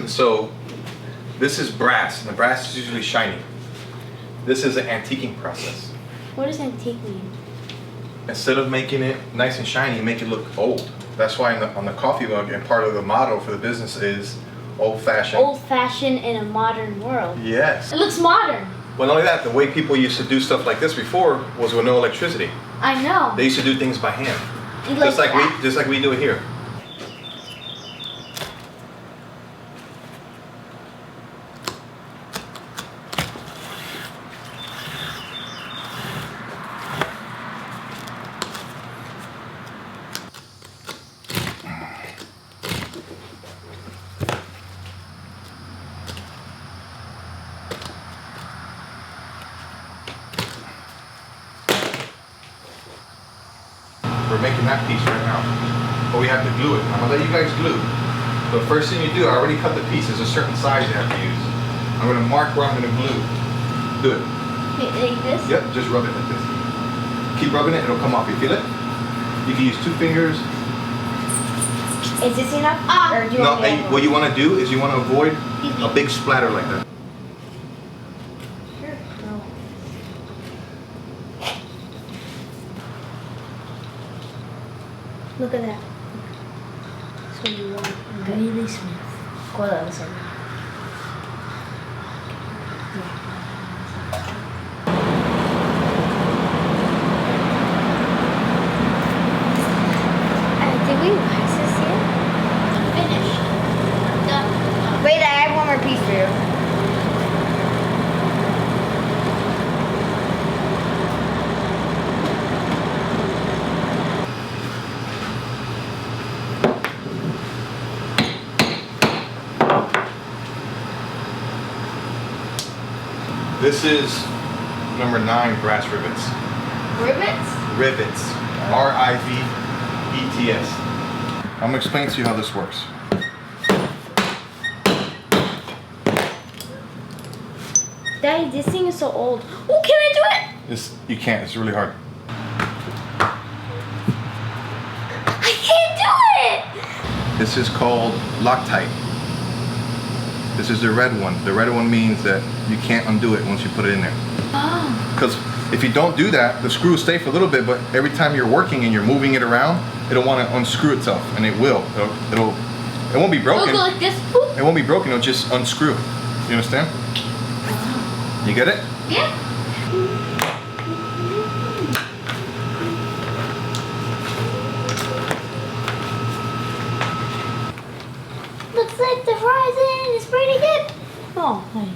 So this is brass, and the brass is usually shiny. This is an antiquing process. What does antique mean? Instead of making it nice and shiny, make it look old. That's why on the coffee mug, and part of the motto for the business is old-fashioned. Old-fashioned in a modern world. Yes. It looks modern. Well, not only that, the way people used to do stuff like this before was with no electricity. I know. They used to do things by hand, just like we do it here. We're making that piece right now, but we have to glue it. I'm gonna let you guys glue. But first thing you do, I already cut the pieces a certain size you have to use. I'm gonna mark where I'm gonna glue. Do it. Like this? Yep, just rub it like this. Keep rubbing it, it'll come off. You feel it? You can use 2 fingers. Is this enough? Or do you want No, what you wanna do is you wanna avoid a big splatter like that. Look at that. So you want really smooth. Go the other side. Did we wax this yet? I'm finished. I'm done. Wait, I have one more piece for you. This is number 9 brass rivets. Rivets? Rivets. R-I-V-E-T-S. I'm gonna explain to you how this works. Daddy, this thing is so old. Oh, can I do it? You can't, it's really hard. I can't do it! This is called Loctite. This is the red one. The red one means that you can't undo it once you put it in there. Oh. Because if you don't do that, the screw will stay for a little bit, but every time you're working and you're moving it around, it'll want to unscrew itself, and it will. It won't be broken. It'll go like this. Boop. It won't be broken, it'll just unscrew. You understand? You get it? Yeah. Looks like the horizon is pretty good. Oh, hi.